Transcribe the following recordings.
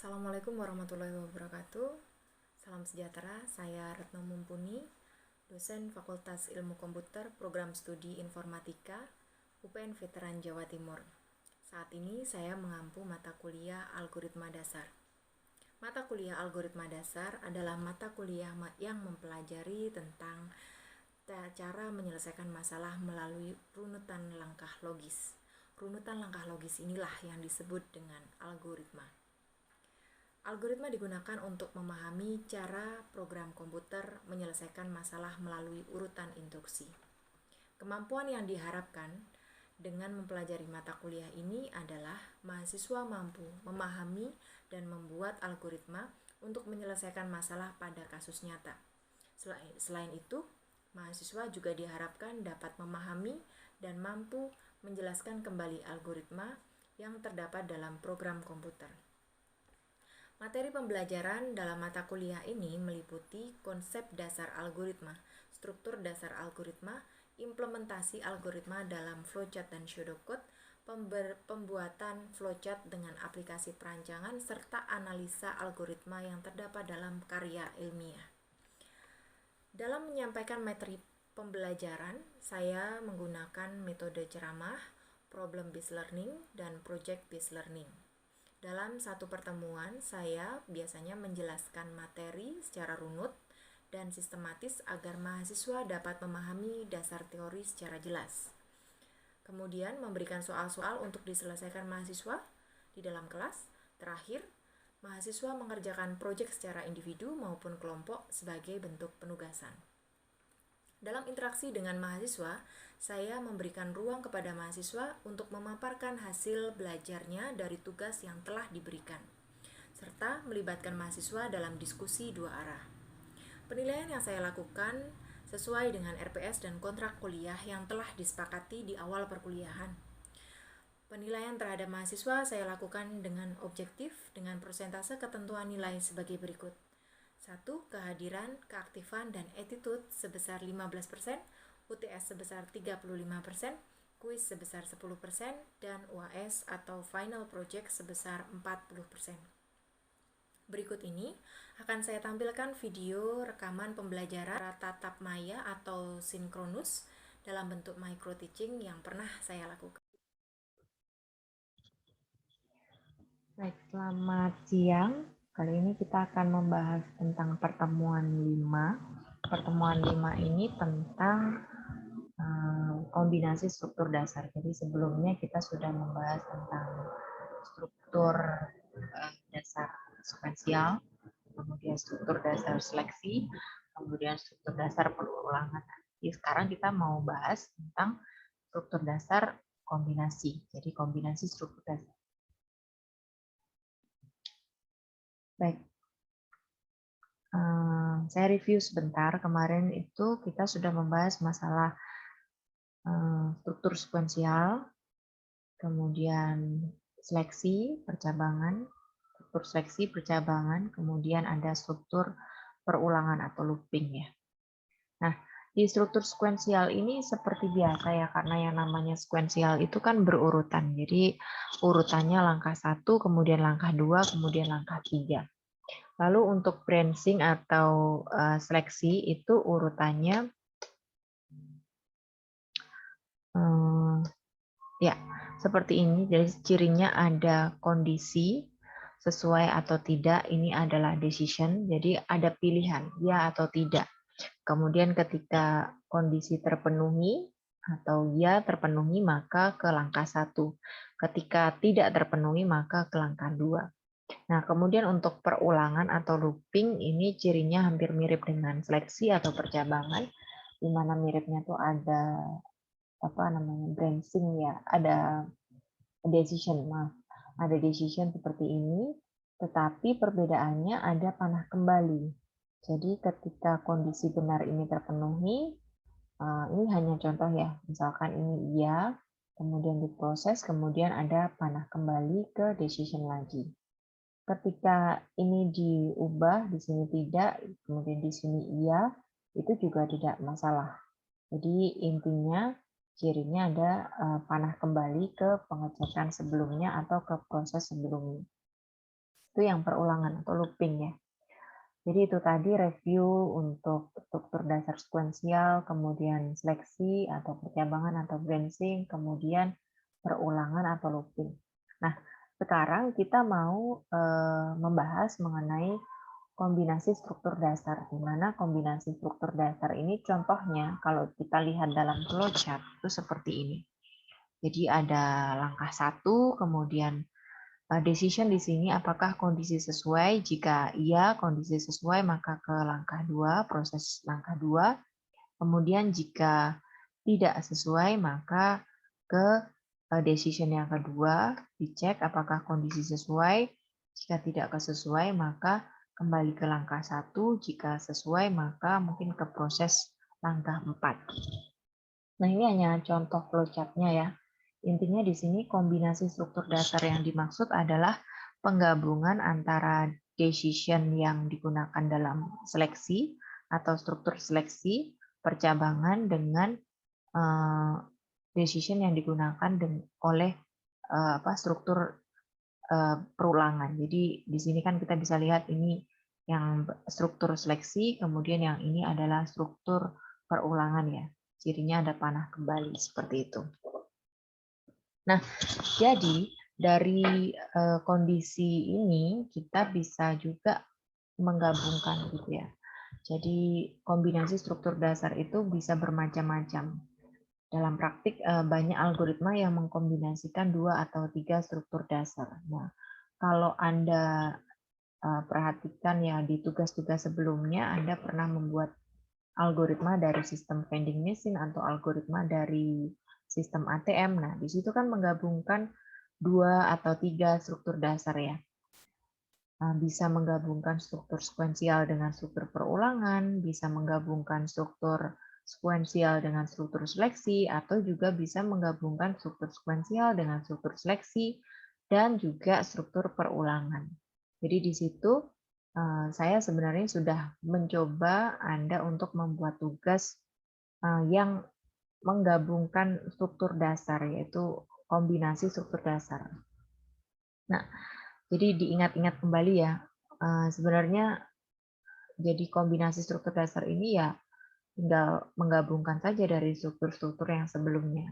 Assalamualaikum warahmatullahi wabarakatuh. Salam sejahtera, saya Retno Mumpuni, dosen Fakultas Ilmu Komputer Program Studi Informatika UPN Veteran Jawa Timur. Saat ini saya mengampu mata kuliah Algoritma Dasar. Mata kuliah Algoritma Dasar adalah mata kuliah yang mempelajari tentang cara menyelesaikan masalah melalui runutan langkah logis. Runutan langkah logis inilah yang disebut dengan algoritma. Algoritma digunakan untuk memahami cara program komputer menyelesaikan masalah melalui urutan instruksi. Kemampuan yang diharapkan dengan mempelajari mata kuliah ini adalah mahasiswa mampu memahami dan membuat algoritma untuk menyelesaikan masalah pada kasus nyata. Selain itu, mahasiswa juga diharapkan dapat memahami dan mampu menjelaskan kembali algoritma yang terdapat dalam program komputer. Materi pembelajaran dalam mata kuliah ini meliputi konsep dasar algoritma, struktur dasar algoritma, implementasi algoritma dalam flowchart dan pseudocode, pembuatan flowchart dengan aplikasi perancangan, serta analisa algoritma yang terdapat dalam karya ilmiah. Dalam menyampaikan materi pembelajaran, saya menggunakan metode ceramah, problem-based learning, dan project-based learning. Dalam satu pertemuan, saya biasanya menjelaskan materi secara runut dan sistematis agar mahasiswa dapat memahami dasar teori secara jelas. Kemudian memberikan soal-soal untuk diselesaikan mahasiswa di dalam kelas. Terakhir, mahasiswa mengerjakan proyek secara individu maupun kelompok sebagai bentuk penugasan. Dalam interaksi dengan mahasiswa, saya memberikan ruang kepada mahasiswa untuk memaparkan hasil belajarnya dari tugas yang telah diberikan, serta melibatkan mahasiswa dalam diskusi dua arah. Penilaian yang saya lakukan sesuai dengan RPS dan kontrak kuliah yang telah disepakati di awal perkuliahan. Penilaian terhadap mahasiswa saya lakukan dengan objektif dengan persentase ketentuan nilai sebagai berikut. 1. Kehadiran, keaktifan, dan attitude sebesar 15%, UTS sebesar 35%, kuis sebesar 10%, dan UAS atau final project sebesar 40%. Berikut ini akan saya tampilkan video rekaman pembelajaran tatap maya atau sinkronus dalam bentuk micro teaching yang pernah saya lakukan. Baik, selamat siang. Kali ini kita akan membahas tentang pertemuan 5. Pertemuan 5 ini tentang kombinasi struktur dasar. Jadi sebelumnya kita sudah membahas tentang struktur dasar sekuensial, kemudian struktur dasar seleksi, kemudian struktur dasar perulangan. Jadi sekarang kita mau bahas tentang struktur dasar kombinasi. Jadi kombinasi struktur dasar. Baik, saya review sebentar. Kemarin itu kita sudah membahas masalah struktur sekuensial, kemudian seleksi percabangan, struktur seleksi percabangan, kemudian ada struktur perulangan atau looping ya. Nah, di struktur sekuensial ini seperti biasa ya, karena yang namanya sekuensial itu kan berurutan. Jadi urutannya langkah 1, kemudian langkah 2, kemudian langkah 3. Lalu untuk branching atau seleksi itu urutannya ya seperti ini. Jadi cirinya ada kondisi sesuai atau tidak, ini adalah decision. Jadi ada pilihan ya atau tidak. Kemudian ketika kondisi terpenuhi atau ya terpenuhi maka ke langkah 1. Ketika tidak terpenuhi maka ke langkah 2. Nah, kemudian untuk perulangan atau looping ini cirinya hampir mirip dengan seleksi atau percabangan, di mana miripnya tuh ada branching ya, ada decision, ada decision seperti ini, tetapi perbedaannya ada panah kembali. Jadi ketika kondisi benar ini terpenuhi, ini hanya contoh ya, misalkan ini iya, kemudian diproses, kemudian ada panah kembali ke decision lagi. Ketika ini diubah, di sini tidak, kemudian di sini iya, itu juga tidak masalah. Jadi intinya cirinya ada panah kembali ke pengecekan sebelumnya atau ke proses sebelumnya. Itu yang perulangan atau looping ya. Jadi itu tadi review untuk struktur dasar sekuensial, kemudian seleksi atau percabangan atau branching, kemudian perulangan atau looping. Nah, sekarang kita mau membahas mengenai kombinasi struktur dasar, di mana kombinasi struktur dasar ini contohnya kalau kita lihat dalam flowchart itu seperti ini. Jadi ada langkah 1, kemudian decision di sini apakah kondisi sesuai. Jika iya, kondisi sesuai, maka ke langkah 2, proses langkah 2. Kemudian jika tidak sesuai, maka ke decision yang kedua, dicek apakah kondisi sesuai. Jika tidak sesuai, maka kembali ke langkah 1. Jika sesuai, maka mungkin ke proses langkah 4. Nah, ini hanya contoh flowchart-nya ya. Intinya di sini kombinasi struktur dasar yang dimaksud adalah penggabungan antara decision yang digunakan dalam seleksi atau struktur seleksi, percabangan dengan decision yang digunakan oleh struktur perulangan. Jadi di sini kan kita bisa lihat ini yang struktur seleksi, kemudian yang ini adalah struktur perulangan ya. Cirinya ada panah kembali seperti itu. Nah, jadi dari kondisi ini kita bisa juga menggabungkan gitu ya. Jadi kombinasi struktur dasar itu bisa bermacam-macam. Dalam praktik banyak algoritma yang mengkombinasikan 2 atau 3 struktur dasar. Nah, kalau Anda perhatikan ya di tugas-tugas sebelumnya Anda pernah membuat algoritma dari sistem vending machine atau algoritma dari sistem ATM. Nah, di situ kan menggabungkan 2 atau 3 struktur dasar ya. Bisa menggabungkan struktur sekuensial dengan struktur perulangan, bisa menggabungkan struktur sekuensial dengan struktur seleksi, atau juga bisa menggabungkan struktur sekuensial dengan struktur seleksi, dan juga struktur perulangan. Jadi di situ saya sebenarnya sudah mencoba Anda untuk membuat tugas yang menggabungkan struktur dasar, yaitu kombinasi struktur dasar. Nah, jadi diingat-ingat kembali ya, sebenarnya jadi kombinasi struktur dasar ini ya tinggal menggabungkan saja dari struktur-struktur yang sebelumnya.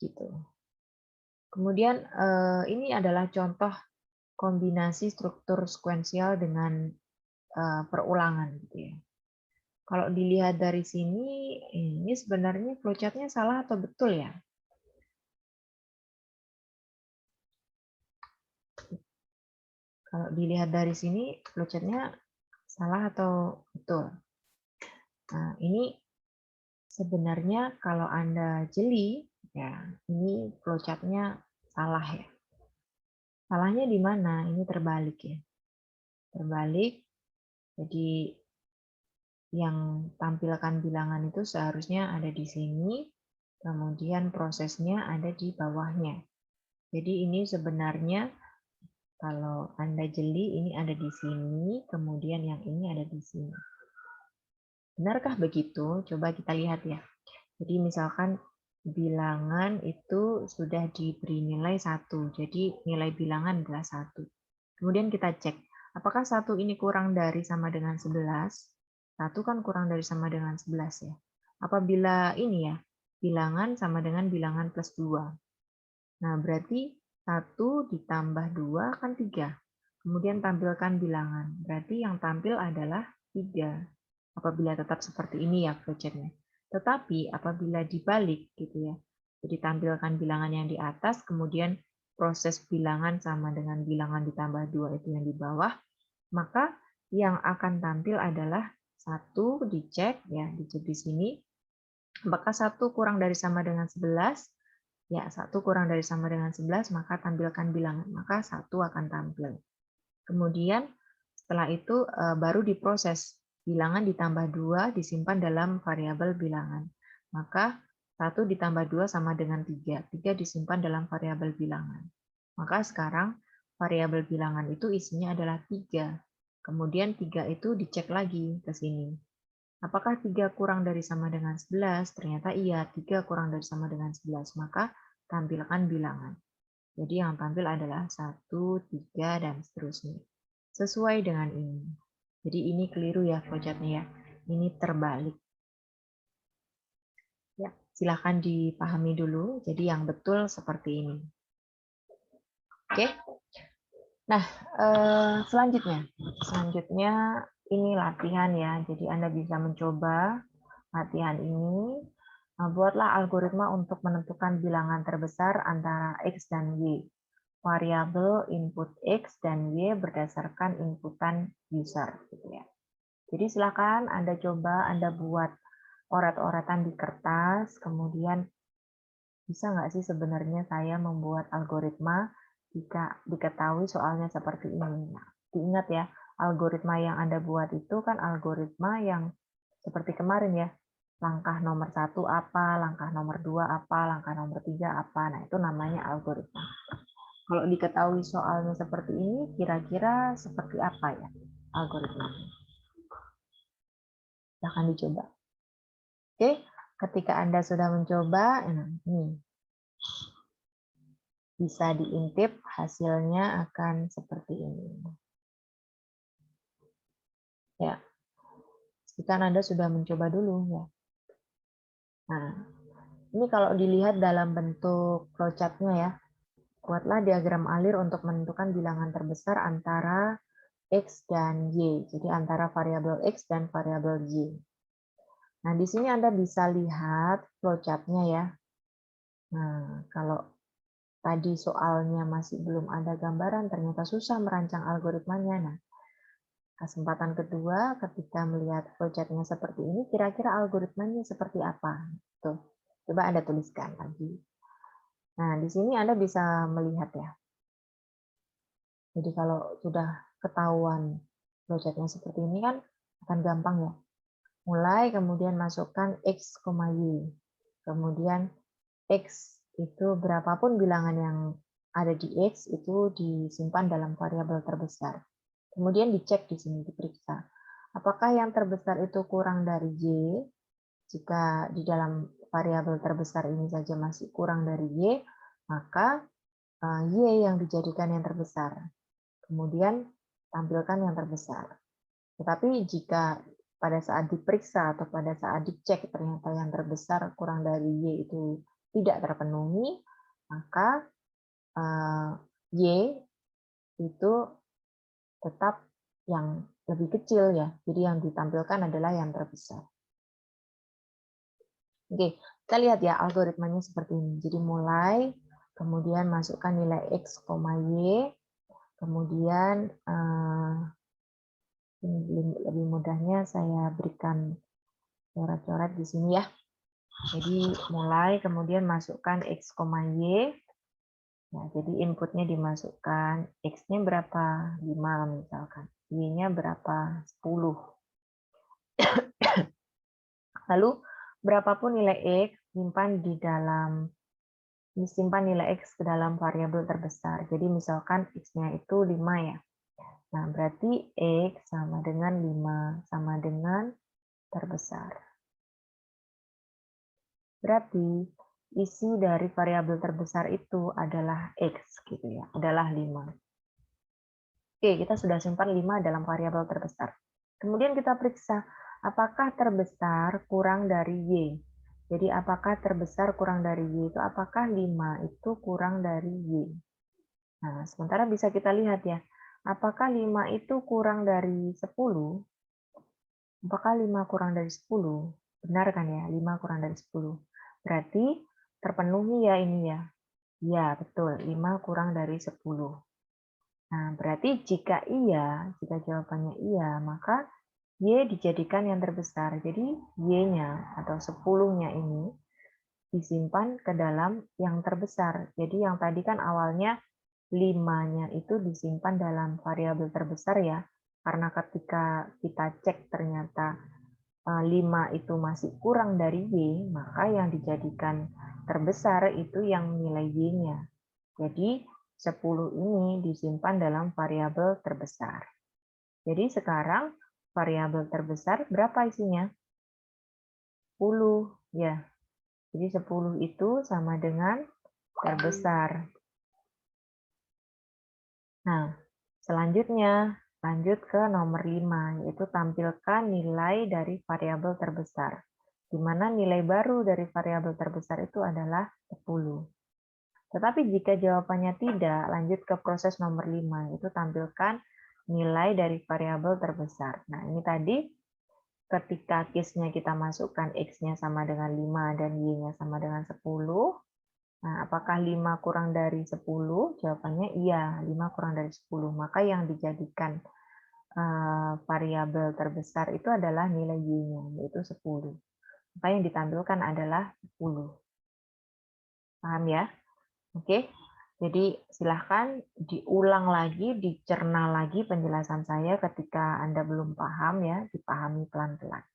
Gitu. Kemudian ini adalah contoh kombinasi struktur sekuensial dengan perulangan gitu ya. Kalau dilihat dari sini, ini sebenarnya flowchart-nya salah atau betul ya? Kalau dilihat dari sini, flowchart-nya salah atau betul? Nah, ini sebenarnya kalau Anda jeli, ya ini flowchart-nya salah ya. Salahnya di mana? Ini terbalik ya. Terbalik, jadi yang tampilkan bilangan itu seharusnya ada di sini, kemudian prosesnya ada di bawahnya. Jadi ini sebenarnya kalau Anda jeli, ini ada di sini, kemudian yang ini ada di sini. Benarkah begitu? Coba kita lihat ya. Jadi misalkan bilangan itu sudah diberi nilai 1, jadi nilai bilangan adalah 1. Kemudian kita cek, apakah 1 ini kurang dari sama dengan 11? 1 kan kurang dari sama dengan 11 ya. Apabila ini ya, bilangan sama dengan bilangan plus 2. Nah, berarti 1 ditambah 2 kan 3. Kemudian tampilkan bilangan. Berarti yang tampil adalah 3. Apabila tetap seperti ini ya flowchart-nya. Tetapi apabila dibalik gitu ya. Jadi tampilkan bilangan yang di atas, kemudian proses bilangan sama dengan bilangan ditambah 2 itu yang di bawah, maka yang akan tampil adalah 1 dicek ya, dicek di sini. Apakah 1 kurang dari sama dengan 11? Ya, 1 kurang dari sama dengan 11, maka tampilkan bilangan. Maka 1 akan tampil. Kemudian setelah itu baru diproses. Bilangan ditambah 2 disimpan dalam variabel bilangan. Maka 1 ditambah 2 sama dengan 3. 3 disimpan dalam variabel bilangan. Maka sekarang variabel bilangan itu isinya adalah 3. Kemudian 3 itu dicek lagi ke sini. Apakah 3 kurang dari sama dengan 11? Ternyata iya, 3 kurang dari sama dengan 11. Maka tampilkan bilangan. Jadi yang tampil adalah 1, 3, dan seterusnya. Sesuai dengan ini. Jadi ini keliru ya flowchartnya ya. Ini terbalik. Ya, silahkan dipahami dulu. Jadi yang betul seperti ini. Oke. Nah, selanjutnya ini latihan ya. Jadi Anda bisa mencoba latihan ini. Buatlah algoritma untuk menentukan bilangan terbesar antara X dan Y. Variabel input X dan Y berdasarkan inputan user. Gitu ya. Jadi silakan Anda coba, Anda buat orat-oratan di kertas, kemudian bisa nggak sih sebenarnya saya membuat algoritma jika diketahui soalnya seperti ini. Nah, diingat ya, algoritma yang Anda buat itu kan algoritma yang seperti kemarin ya, langkah nomor 1 apa, langkah nomor 2 apa, langkah nomor 3 apa. Nah, itu namanya algoritma. Kalau diketahui soalnya seperti ini, kira-kira seperti apa ya algoritmanya? Silahkan dicoba. Oke, ketika Anda sudah mencoba, ini bisa diintip, hasilnya akan seperti ini. Ya, pastikan Anda sudah mencoba dulu ya. Nah, ini kalau dilihat dalam bentuk flowchart-nya ya, buatlah diagram alir untuk menentukan bilangan terbesar antara X dan Y. Jadi antara variabel X dan variabel Y. Nah, di sini Anda bisa lihat flowchart-nya ya. Nah, kalau tadi soalnya masih belum ada gambaran, ternyata susah merancang algoritmanya. Nah, kesempatan kedua, ketika melihat flowchart-nya seperti ini, kira-kira algoritmanya seperti apa? Tuh, coba Anda tuliskan lagi. Nah, di sini Anda bisa melihat ya. Jadi kalau sudah ketahuan flowchart-nya seperti ini kan akan gampang ya. Mulai kemudian masukkan X, Y. Kemudian X itu berapapun bilangan yang ada di X itu disimpan dalam variabel terbesar. Kemudian dicek di sini, diperiksa. Apakah yang terbesar itu kurang dari Y? Jika di dalam variabel terbesar ini saja masih kurang dari Y, maka Y yang dijadikan yang terbesar. Kemudian tampilkan yang terbesar. Tetapi jika pada saat diperiksa atau pada saat dicek ternyata yang terbesar kurang dari Y itu tidak terpenuhi, maka Y itu tetap yang lebih kecil ya. Jadi yang ditampilkan adalah yang terbesar. Oke, kita lihat ya algoritmanya seperti ini. Jadi mulai, kemudian masukkan nilai X, Y, kemudian lebih mudahnya saya berikan coret-coret di sini ya. Jadi mulai, kemudian masukkan X, Y. Nah, jadi inputnya dimasukkan, X-nya berapa? 5 misalkan. Y-nya berapa? 10. Lalu, berapapun nilai X, disimpan nilai X ke dalam variabel terbesar. Jadi misalkan X-nya itu 5 ya. Nah, berarti X sama dengan 5, sama dengan terbesar. Berarti isi dari variabel terbesar itu adalah X gitu ya, adalah 5. Oke, kita sudah simpan 5 dalam variabel terbesar. Kemudian kita periksa apakah terbesar kurang dari Y. Jadi apakah terbesar kurang dari Y itu apakah 5 itu kurang dari Y. Nah, sementara bisa kita lihat ya, apakah 5 itu kurang dari 10? Apakah 5 kurang dari 10? Benar kan ya, 5 kurang dari 10. Berarti terpenuhi ya ini ya. Ya, betul, 5 kurang dari 10. Nah, berarti jika jawabannya iya, maka Y dijadikan yang terbesar. Jadi Y-nya atau 10-nya ini disimpan ke dalam yang terbesar. Jadi yang tadi kan awalnya 5-nya itu disimpan dalam variabel terbesar ya. Karena ketika kita cek ternyata 5 itu masih kurang dari Y, maka yang dijadikan terbesar itu yang nilai Y-nya. Jadi 10 ini disimpan dalam variabel terbesar. Jadi sekarang variabel terbesar berapa isinya? 10 ya. Jadi 10 itu sama dengan terbesar. Nah, selanjutnya lanjut ke nomor 5, yaitu tampilkan nilai dari variabel terbesar. Di mana nilai baru dari variabel terbesar itu adalah 10. Tetapi jika jawabannya tidak, lanjut ke proses nomor 5, yaitu tampilkan nilai dari variabel terbesar. Nah, ini tadi ketika case-nya kita masukkan X-nya sama dengan 5 dan Y-nya sama dengan 10. Nah, apakah 5 kurang dari 10? Jawabannya iya, 5 kurang dari 10. Maka yang dijadikan variabel terbesar itu adalah nilai Y-nya, yaitu 10. Maka yang ditampilkan adalah 10. Paham ya? Oke. Jadi silahkan diulang lagi, dicerna lagi penjelasan saya ketika Anda belum paham ya, dipahami pelan-pelan.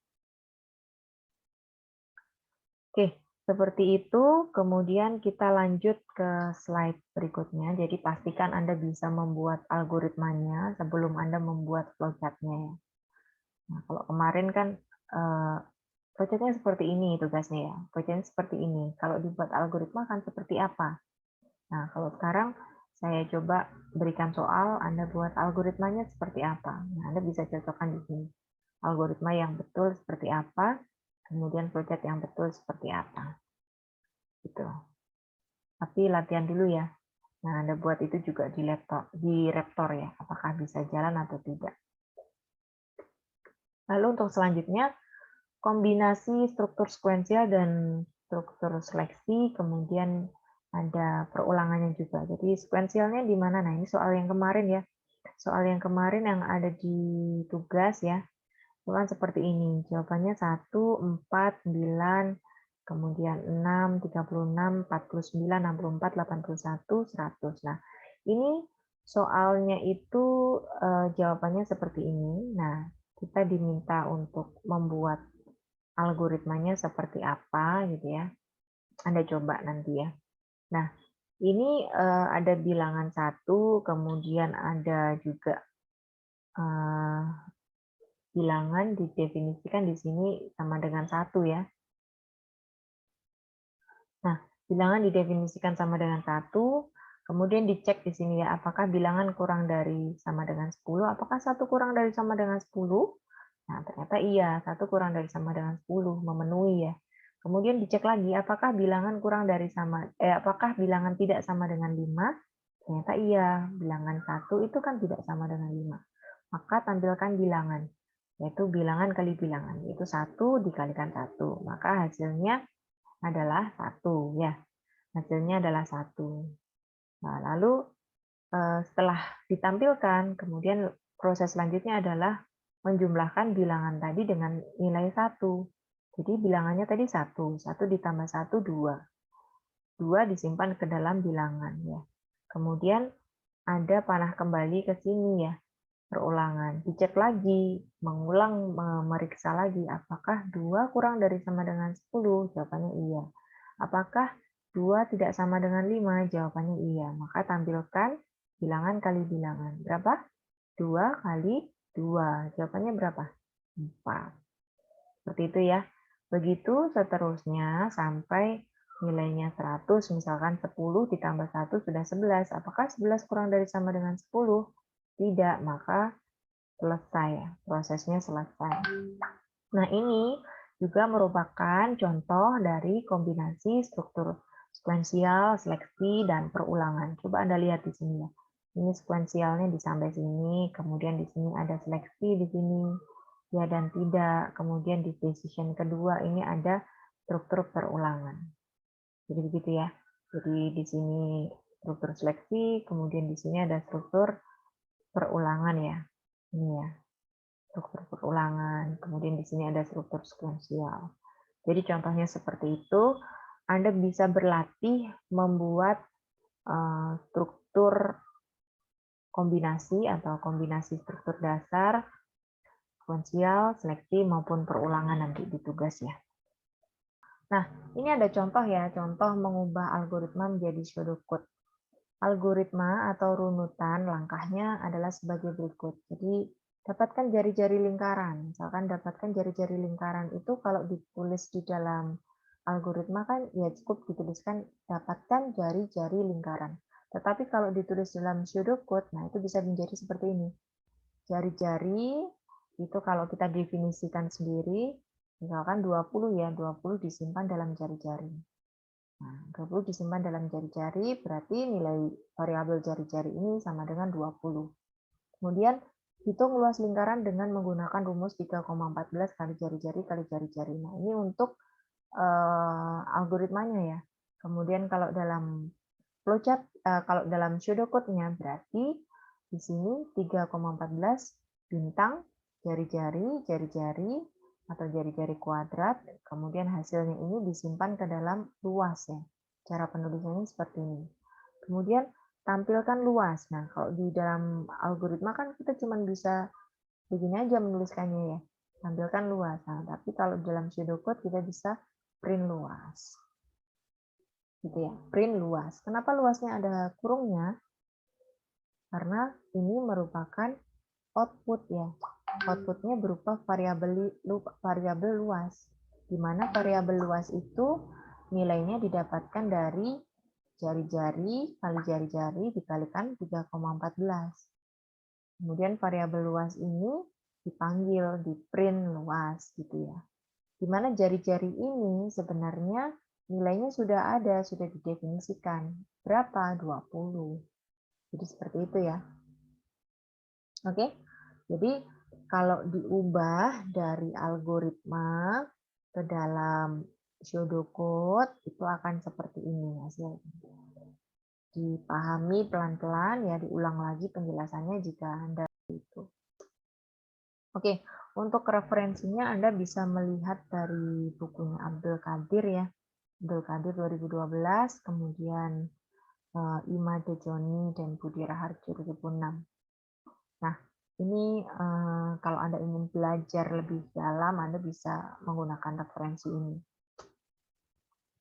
Oke, seperti itu. Kemudian kita lanjut ke slide berikutnya. Jadi pastikan Anda bisa membuat algoritmanya sebelum Anda membuat flowchart-nya ya. Nah, kalau kemarin kan flowchart-nya seperti ini tugasnya ya. Flowchart-nya seperti ini. Kalau dibuat algoritma kan seperti apa? Nah, kalau sekarang saya coba berikan soal, Anda buat algoritmanya seperti apa. Nah, Anda bisa cocokkan di sini. Algoritma yang betul seperti apa, kemudian flowchart yang betul seperti apa. Gitu. Tapi latihan dulu ya. Nah, Anda buat itu juga di Raptor ya, apakah bisa jalan atau tidak. Lalu untuk selanjutnya, kombinasi struktur sekuensial dan struktur seleksi, kemudian ada perulangannya juga. Jadi sekuensialnya di mana? Nah, ini soal yang kemarin ya. Soal yang kemarin yang ada di tugas ya. Itu kan seperti ini. Jawabannya 1, 4, 9, kemudian 6, 36, 49, 64, 81, 100. Nah, ini soalnya itu jawabannya seperti ini. Nah, kita diminta untuk membuat algoritmanya seperti apa gitu ya. Anda coba nanti ya. Nah, ini ada bilangan 1, kemudian ada juga bilangan didefinisikan di sini sama dengan 1 ya. Nah, bilangan didefinisikan sama dengan 1, kemudian dicek di sini ya, apakah bilangan kurang dari sama dengan 10, apakah 1 kurang dari sama dengan 10? Nah, ternyata iya, 1 kurang dari sama dengan 10, memenuhi ya. Kemudian dicek lagi, apakah bilangan apakah bilangan tidak sama dengan 5? Ternyata iya, bilangan 1 itu kan tidak sama dengan 5. Maka tampilkan bilangan, yaitu bilangan kali bilangan, yaitu 1 dikalikan 1. Maka hasilnya adalah 1 ya. Hasilnya adalah 1. Nah, lalu setelah ditampilkan, kemudian proses selanjutnya adalah menjumlahkan bilangan tadi dengan nilai 1. Jadi bilangannya tadi 1, 1 ditambah 1, 2. 2 disimpan ke dalam bilangan ya. Kemudian ada panah kembali ke sini ya, perulangan. Dicek lagi, mengulang, memeriksa lagi, apakah 2 kurang dari sama dengan 10? Jawabannya iya. Apakah 2 tidak sama dengan 5? Jawabannya iya. Maka tampilkan bilangan kali bilangan. Berapa? 2 kali 2. Jawabannya berapa? 4. Seperti itu ya. Begitu seterusnya sampai nilainya 100, misalkan 10 ditambah 1 sudah 11. Apakah 11 kurang dari sama dengan 10? Tidak, maka selesai ya, prosesnya selesai. Nah, ini juga merupakan contoh dari kombinasi struktur sekuensial, seleksi, dan perulangan. Coba Anda lihat di sini ya. Ini sekuensialnya di sampai sini, kemudian di sini ada seleksi di sini, ya dan tidak. Kemudian di decision kedua ini ada struktur perulangan. Jadi begitu ya. Jadi di sini struktur seleksi, kemudian di sini ada struktur perulangan ya. Ini ya, struktur perulangan. Kemudian di sini ada struktur sekuensial. Jadi contohnya seperti itu. Anda bisa berlatih membuat struktur kombinasi atau kombinasi struktur dasar, sekuensial, seleksi, maupun perulangan nanti di tugas ya. Nah, ini ada contoh ya, contoh mengubah algoritma menjadi pseudocode. Algoritma atau runutan langkahnya adalah sebagai berikut. Jadi, dapatkan jari-jari lingkaran. Misalkan dapatkan jari-jari lingkaran itu kalau ditulis di dalam algoritma kan ya cukup dituliskan dapatkan jari-jari lingkaran. Tetapi kalau ditulis dalam pseudocode, nah itu bisa menjadi seperti ini. Jari-jari itu kalau kita definisikan sendiri, misalkan 20 ya, 20 disimpan dalam jari-jari. Nah, 20 disimpan dalam jari-jari, berarti nilai variabel jari-jari ini sama dengan 20. Kemudian, hitung luas lingkaran dengan menggunakan rumus 3,14 kali jari-jari kali jari-jari. Nah, ini untuk algoritmanya ya. Kemudian kalau dalam flowchart, kalau dalam pseudocode-nya berarti di sini 3,14 bintang jari-jari, jari-jari, atau jari-jari kuadrat, kemudian hasilnya ini disimpan ke dalam luas ya. Cara penulisannya seperti ini. Kemudian tampilkan luas. Nah, kalau di dalam algoritma kan kita cuma bisa begini aja menuliskannya ya. Tampilkan luas. Nah, tapi kalau dalam pseudocode kita bisa print luas. Gitu ya, print luas. Kenapa luasnya ada kurungnya? Karena ini merupakan output ya. Outputnya berupa variabel luas, di mana variabel luas itu nilainya didapatkan dari jari-jari kali jari-jari dikalikan 3,14. Kemudian variabel luas ini dipanggil di print luas gitu ya. Di mana jari-jari ini sebenarnya nilainya sudah ada, sudah didefinisikan. Berapa? 20. Jadi seperti itu ya. Oke. Jadi kalau diubah dari algoritma ke dalam pseudocode itu akan seperti ini hasilnya. Dipahami pelan-pelan ya, diulang lagi penjelasannya jika Anda itu. Oke, untuk referensinya Anda bisa melihat dari bukunya Abdul Qadir ya. Abdul Qadir 2012, kemudian Imade Joni dan Budi Raharjo 2006. Nah, ini kalau Anda ingin belajar lebih dalam, Anda bisa menggunakan referensi ini.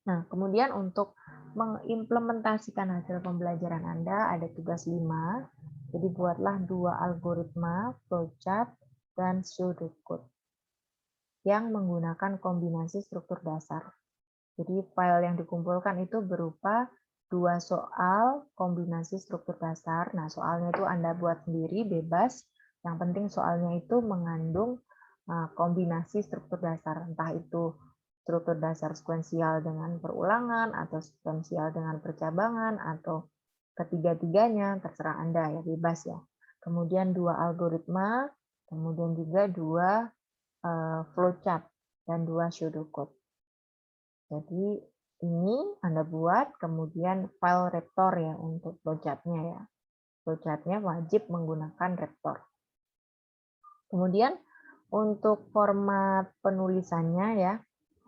Nah, kemudian untuk mengimplementasikan hasil pembelajaran Anda, ada tugas 5. Jadi, buatlah 2 algoritma, flowchart, dan pseudocode yang menggunakan kombinasi struktur dasar. Jadi, file yang dikumpulkan itu berupa 2 soal kombinasi struktur dasar. Nah, soalnya itu Anda buat sendiri, bebas. Yang penting soalnya itu mengandung kombinasi struktur dasar, entah itu struktur dasar sekuensial dengan perulangan, atau sekuensial dengan percabangan, atau ketiga-tiganya, terserah Anda ya, bebas ya. Kemudian 2 algoritma, kemudian juga 2 flowchart, dan 2 pseudocode. Jadi ini Anda buat, kemudian file Raptor ya untuk flowchart-nya ya. Flowchart-nya wajib menggunakan Raptor. Kemudian untuk format penulisannya ya,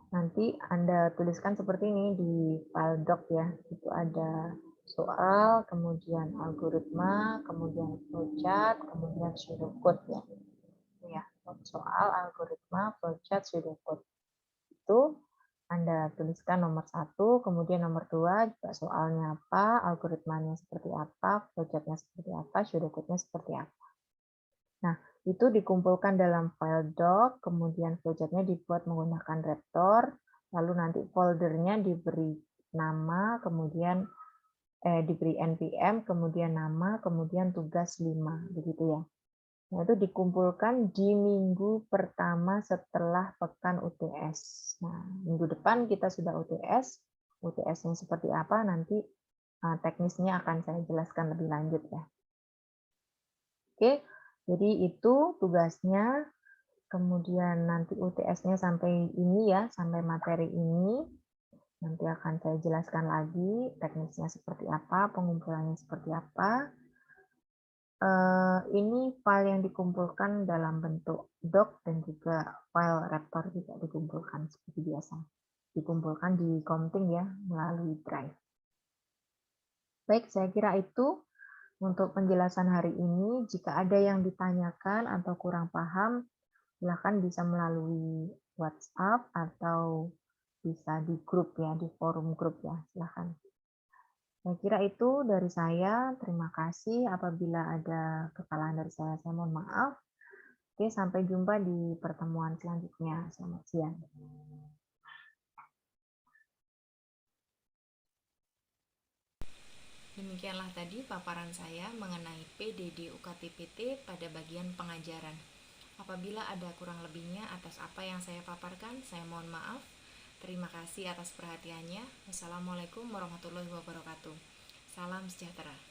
nanti Anda tuliskan seperti ini di file doc ya. Itu ada soal, kemudian algoritma, kemudian flowchart, kemudian pseudocode ya. Ya, soal, algoritma, flowchart, pseudocode. Itu Anda tuliskan nomor 1, kemudian nomor 2 juga soalnya apa, algoritmanya seperti apa, flowchart-nya seperti apa, pseudocode-nya seperti apa. Nah, itu dikumpulkan dalam file doc, kemudian flowchart-nya dibuat menggunakan Raptor, lalu nanti foldernya diberi nama, kemudian diberi npm, kemudian nama, kemudian tugas 5, begitu ya. Nah, itu dikumpulkan di minggu pertama setelah pekan UTS. Nah, minggu depan kita sudah UTS. UTS-nya seperti apa nanti teknisnya akan saya jelaskan lebih lanjut ya. Oke, jadi itu tugasnya. Kemudian nanti UTS-nya sampai ini ya, sampai materi ini. Nanti akan saya jelaskan lagi teknisnya seperti apa, pengumpulannya seperti apa. Ini file yang dikumpulkan dalam bentuk doc dan juga file Raptor juga dikumpulkan seperti biasa. Dikumpulkan di Comting ya, melalui Drive. Baik, saya kira itu untuk penjelasan hari ini. Jika ada yang ditanyakan atau kurang paham, silakan bisa melalui WhatsApp atau bisa di grup ya, di forum grup ya, silakan. Saya kira itu dari saya. Terima kasih. Apabila ada kesalahan dari saya mohon maaf. Oke, sampai jumpa di pertemuan selanjutnya. Selamat siang. Demikian Demikianlah tadi paparan saya mengenai PDD UKT-PT pada bagian pengajaran. Apabila ada kurang lebihnya atas apa yang saya paparkan, saya mohon maaf. Terima kasih atas perhatiannya. Wassalamualaikum warahmatullahi wabarakatuh. Salam sejahtera.